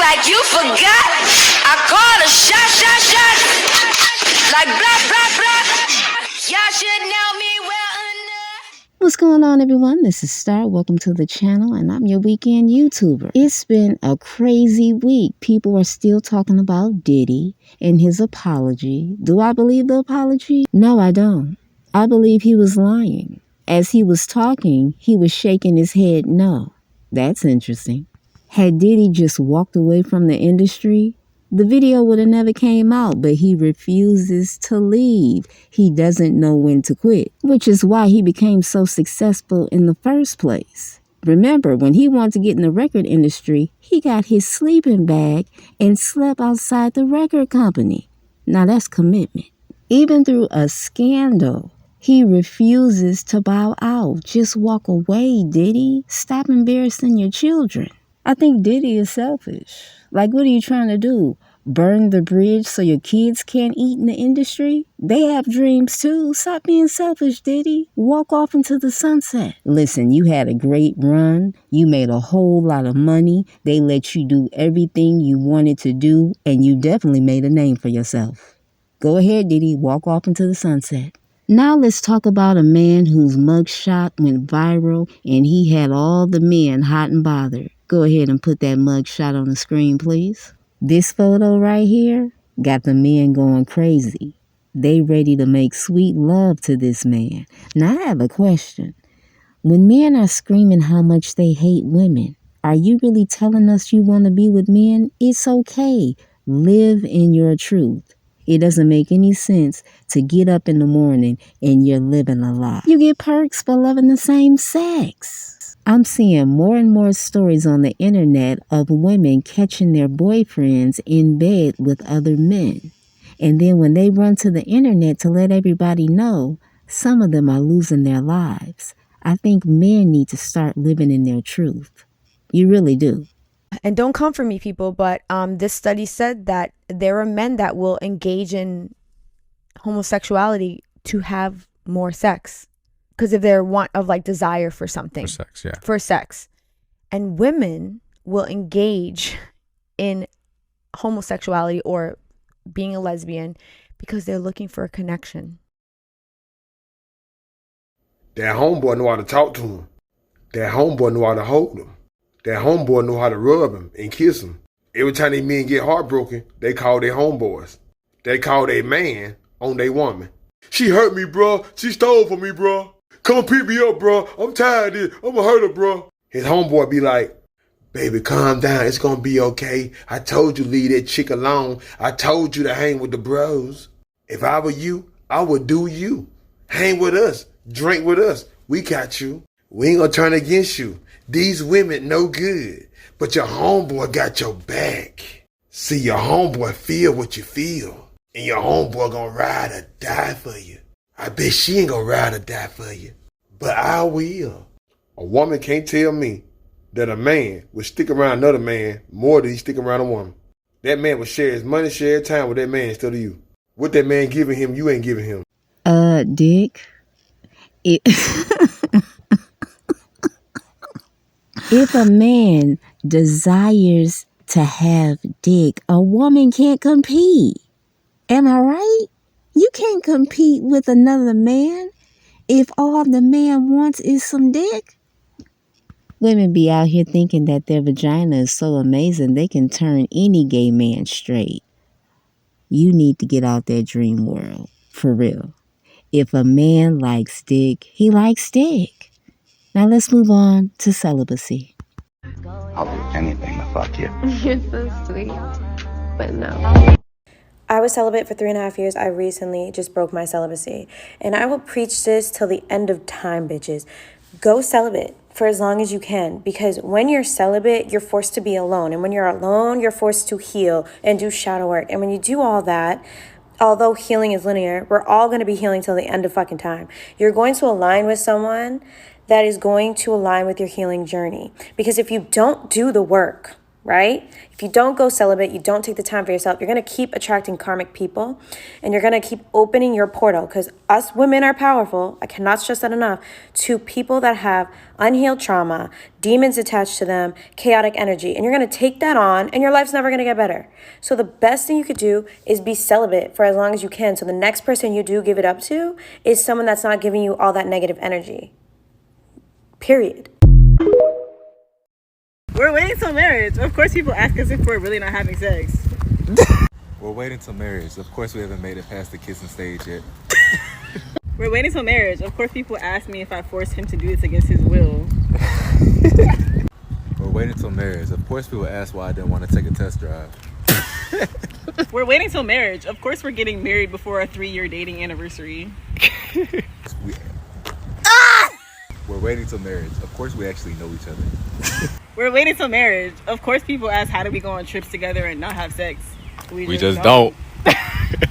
like you forgot. I called a shot. Like blah, blah, blah. Y'all should know me well enough. What's going on, everyone? This is Star. Welcome to the channel, and I'm your weekend YouTuber. It's been a crazy week. People are still talking about Diddy and his apology. Do I believe the apology? No, I don't. I believe he was lying. As he was talking, he was shaking his head no. That's interesting. Had Diddy just walked away from the industry, the video would have never came out, but he refuses to leave. He doesn't know when to quit, which is why he became so successful in the first place. Remember, when he wanted to get in the record industry, he got his sleeping bag and slept outside the record company. Now that's commitment. Even through a scandal, he refuses to bow out. Just walk away, Diddy. Stop embarrassing your children. I think Diddy is selfish. Like, what are you trying to do? Burn the bridge so your kids can't eat in the industry? They have dreams too. Stop being selfish, Diddy. Walk off into the sunset. Listen, you had a great run. You made a whole lot of money. They let you do everything you wanted to do, and you definitely made a name for yourself. Go ahead, Diddy. Walk off into the sunset. Now let's talk about a man whose mugshot went viral and he had all the men hot and bothered. Go ahead and put that mugshot on the screen, please. This photo right here got the men going crazy. They ready to make sweet love to this man. Now I have a question. When men are screaming how much they hate women, are you really telling us you want to be with men? It's okay. Live in your truth. It doesn't make any sense to get up in the morning and you're living a lie. You get perks for loving the same sex. I'm seeing more and more stories on the internet of women catching their boyfriends in bed with other men. And then when they run to the internet to let everybody know, some of them are losing their lives. I think men need to start living in their truth. You really do. And don't come for me, people, but this study said that there are men that will engage in homosexuality to have more sex because of their want of like desire for something. For sex, yeah. For sex. And women will engage in homosexuality or being a lesbian because they're looking for a connection. That homeboy know how to talk to him. That homeboy know how to hold him. That homeboy know how to rub him and kiss him. Every time they men get heartbroken, they call their homeboys. They call their man on their woman. She hurt me, bro. She stole from me, bro. Come pick me up, bro. I'm tired of this. I'm gonna hurt her, bro. His homeboy be like, baby, calm down. It's gonna be okay. I told you leave that chick alone. I told you to hang with the bros. If I were you, I would do you. Hang with us. Drink with us. We got you. We ain't gonna turn against you. These women no good, but your homeboy got your back. See, your homeboy feel what you feel, and your homeboy gonna ride or die for you. I bet she ain't gonna ride or die for you, but I will. A woman can't tell me that a man would stick around another man more than he stick around a woman. That man would share his money, share his time with that man instead of you. What that man giving him, you ain't giving him. Dick. If a man desires to have dick, a woman can't compete. Am I right? You can't compete with another man if all the man wants is some dick. Women be out here thinking that their vagina is so amazing they can turn any gay man straight. You need to get out that dream world, for real. If a man likes dick, he likes dick. Now let's move on to celibacy. I'll do anything to fuck you. You're so sweet, but no. I was celibate for 3.5 years. I recently just broke my celibacy. And I will preach this till the end of time, bitches. Go celibate for as long as you can. Because when you're celibate, you're forced to be alone. And when you're alone, you're forced to heal and do shadow work. And when you do all that, although healing is linear, we're all going to be healing till the end of fucking time. You're going to align with someone that is going to align with your healing journey. Because if you don't do the work, right? If you don't go celibate, you don't take the time for yourself, you're going to keep attracting karmic people, and you're going to keep opening your portal, because us women are powerful, I cannot stress that enough, to people that have unhealed trauma, demons attached to them, chaotic energy, and you're going to take that on, and your life's never going to get better. So the best thing you could do is be celibate for as long as you can, so the next person you do give it up to is someone that's not giving you all that negative energy. Period. We're waiting till marriage. Of course, people ask us if we're really not having sex. We're waiting till marriage. Of course, we haven't made it past the kissing stage yet. We're waiting till marriage. Of course, people ask me if I forced him to do this against his will. We're waiting till marriage. Of course, people ask why I didn't want to take a test drive. We're waiting till marriage. Of course, we're getting married before our 3-year dating anniversary. We're waiting till marriage. Of course, we actually know each other. We're waiting till marriage. Of course, people ask how do we go on trips together and not have sex. We just don't.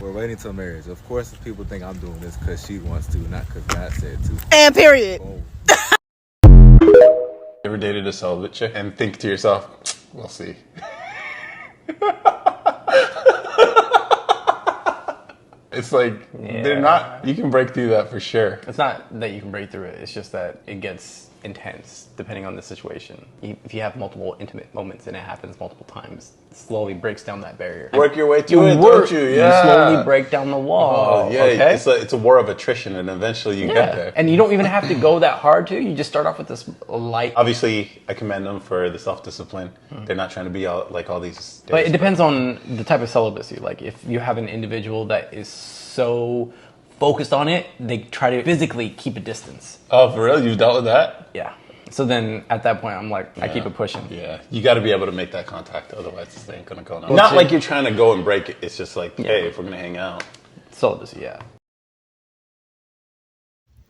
We're waiting till marriage. Of course, people think I'm doing this because she wants to, not because God said to. And period. Ever dated a celibate chick and think to yourself, we'll see. It's like, they're not, you can break through that for sure. It's not that you can break through it, it's just that it gets intense depending on the situation. If you have multiple intimate moments and it happens multiple times, it slowly breaks down that barrier. Work your way through it, don't you? Yeah. You slowly break down the wall. Oh, yeah, okay? it's a war of attrition, and eventually you get there. And you don't even have to go that hard to. You just start off with this light. Obviously, I commend them for the self-discipline. They're not trying to be all, like all these. But it depends on the type of celibacy. Like if you have an individual that is so focused on it, they try to physically keep a distance. Oh, for real? You've dealt with that? Yeah. So then at that point, I'm like, I keep it pushing. Yeah. You got to be able to make that contact. Otherwise, this ain't going to go. Not like you're trying to go and break it. It's just like, hey, if we're going to hang out. Celibacy, yeah.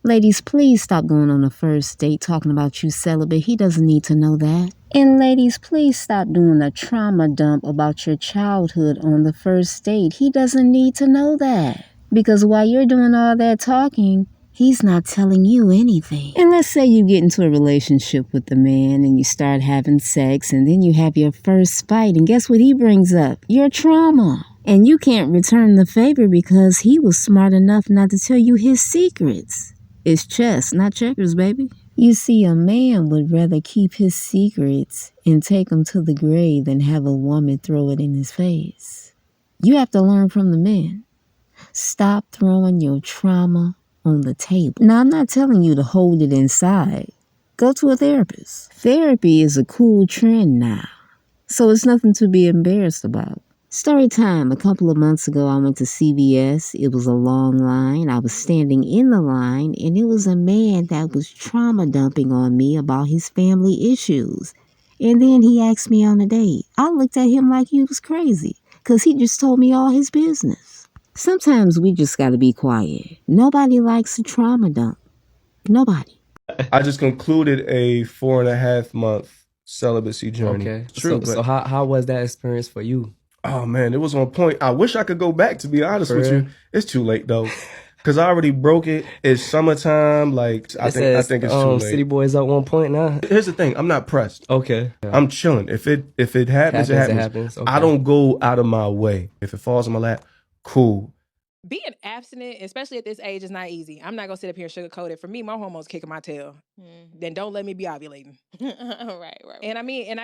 Ladies, please stop going on a first date talking about you celibate. He doesn't need to know that. And ladies, please stop doing a trauma dump about your childhood on the first date. He doesn't need to know that. Because while you're doing all that talking, he's not telling you anything. And let's say you get into a relationship with the man and you start having sex and then you have your first fight. And guess what he brings up? Your trauma. And you can't return the favor because he was smart enough not to tell you his secrets. It's chess, not checkers, baby. You see, a man would rather keep his secrets and take them to the grave than have a woman throw it in his face. You have to learn from the men. Stop throwing your trauma on the table. Now, I'm not telling you to hold it inside. Go to a therapist. Therapy is a cool trend now, so it's nothing to be embarrassed about. Story time. A couple of months ago, I went to CVS. It was a long line. I was standing in the line, and it was a man that was trauma dumping on me about his family issues. And then he asked me on a date. I looked at him like he was crazy, because he just told me all his business. Sometimes we just got to be quiet. Nobody likes a trauma dump. Nobody. I just concluded a 4.5 month celibacy journey. Okay. True. So how was that experience for you? Oh man, it was on point. I wish I could go back, to be honest with you. It's too late though. Cause I already broke it. It's summertime. Like I think it's too late. City Boys up 1 point now. Here's the thing. I'm not pressed. Okay. I'm chilling. If it happens, it happens. Okay. I don't go out of my way. If it falls in my lap, cool. Being abstinent, especially at this age, is not easy. I'm not gonna sit up here and sugarcoat it. For me, my hormones kicking my tail. Then don't let me be ovulating. Right. And I mean, and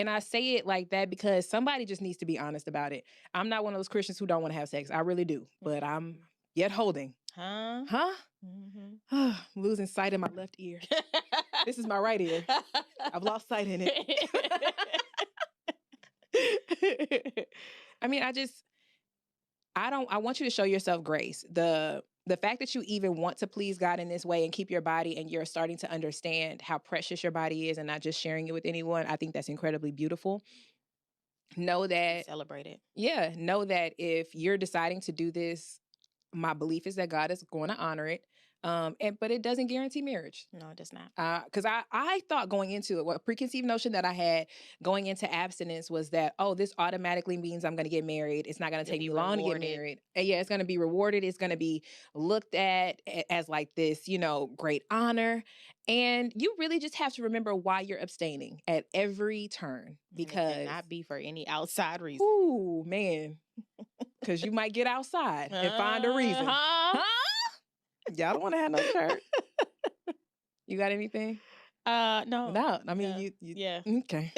I say it like that because somebody just needs to be honest about it. I'm not one of those Christians who don't want to have sex. I really do, but I'm yet holding. Huh? Mm-hmm. Losing sight in my left ear. This is my right ear. I've lost sight in it. I mean, I want you to show yourself grace. The fact that you even want to please God in this way and keep your body, and you're starting to understand how precious your body is and not just sharing it with anyone, I think that's incredibly beautiful. Know that. Celebrate it. Yeah. Know that if you're deciding to do this, my belief is that God is going to honor it. But it doesn't guarantee marriage. No, it does not. Because I thought going into it, what preconceived notion that I had going into abstinence was that, oh, this automatically means I'm going to get married. It's not going to take me long to get married. And yeah, it's going to be rewarded. It's going to be looked at as like this, great honor. And you really just have to remember why you're abstaining at every turn, because it cannot be for any outside reason. Ooh, man. Because you might get outside and find a reason. Huh? Y'all don't want to have no church. You got anything? No. I mean, you yeah. Okay.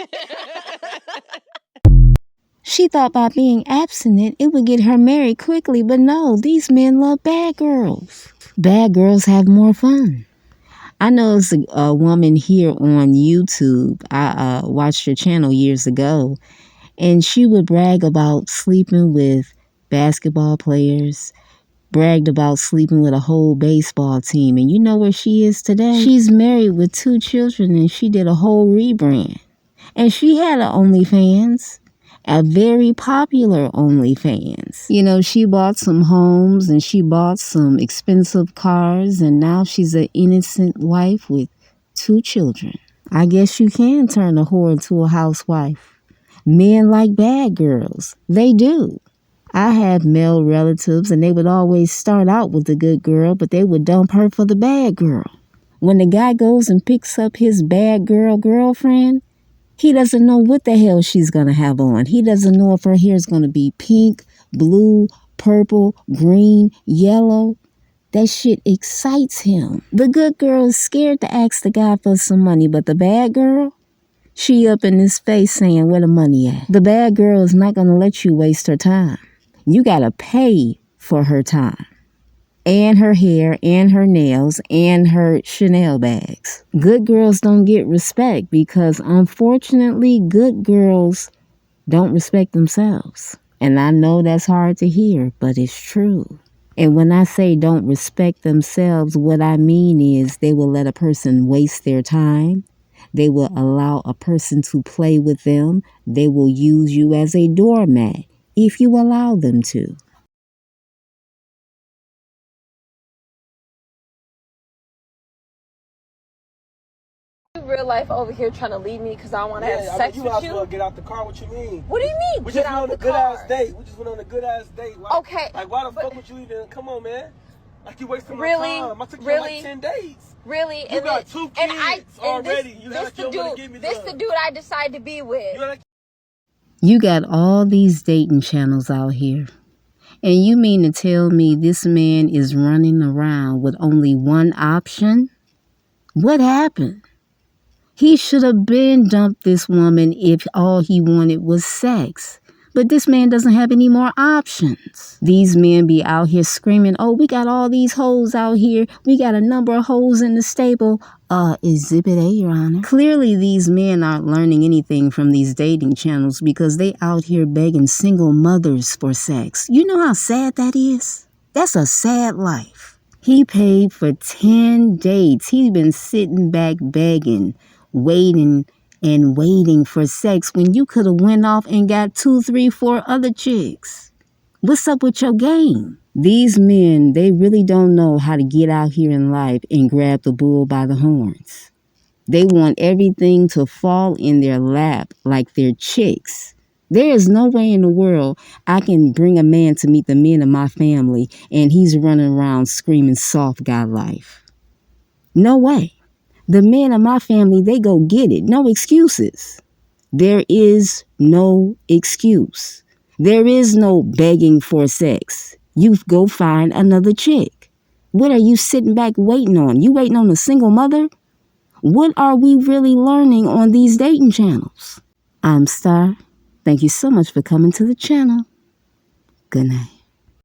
She thought by being abstinent, it would get her married quickly, but no, these men love bad girls. Bad girls have more fun. I know it's a woman here on YouTube. I watched her channel years ago, and she would brag about sleeping with basketball players, bragged about sleeping with a whole baseball team. And you know where she is today? She's married with 2 children, and she did a whole rebrand. And she had an OnlyFans, a very popular OnlyFans. She bought some homes and she bought some expensive cars, and now she's an innocent wife with 2 children. I guess you can turn a whore into a housewife. Men like bad girls. They do. I had male relatives, and they would always start out with the good girl, but they would dump her for the bad girl. When the guy goes and picks up his bad girlfriend, he doesn't know what the hell she's going to have on. He doesn't know if her hair is going to be pink, blue, purple, green, yellow. That shit excites him. The good girl is scared to ask the guy for some money, but the bad girl, she up in his face saying, where the money at? The bad girl is not going to let you waste her time. You got to pay for her time, and her hair, and her nails, and her Chanel bags. Good girls don't get respect because, unfortunately, good girls don't respect themselves. And I know that's hard to hear, but it's true. And when I say don't respect themselves, what I mean is they will let a person waste their time. They will allow a person to play with them. They will use you as a doormat if you allow them to. Real life over here trying to leave me because I want to have sex with you. You might as well get out the car. What you mean? What do you mean? We get just out went on the a good car. ass date. We just went on a good ass date. Why, okay. Like, why the fuck would you even? Come on, man. Like, you wasting my time. I took you really? like 10 days. Really? You got 2 kids already. This the dude I decided to be with. You got all these dating channels out here. And you mean to tell me this man is running around with only one option? What happened? He should have been dumped this woman if all he wanted was sex. But this man doesn't have any more options. These men be out here screaming, oh, we got all these hoes out here. We got a number of hoes in the stable. Exhibit A, Your Honor. Clearly, these men aren't learning anything from these dating channels because they out here begging single mothers for sex. You know how sad that is? That's a sad life. He paid for 10 dates. He's been sitting back begging, waiting and waiting for sex when you could have went off and got 2, 3, 4 other chicks. What's up with your game? These men, they really don't know how to get out here in life and grab the bull by the horns. They want everything to fall in their lap like they're chicks. There is no way in the world I can bring a man to meet the men of my family and he's running around screaming soft guy life. No way. The men of my family, they go get it. No excuses. There is no excuse. There is no begging for sex. You go find another chick. What are you sitting back waiting on? You waiting on a single mother? What are we really learning on these dating channels? I'm Star. Thank you so much for coming to the channel. Good night.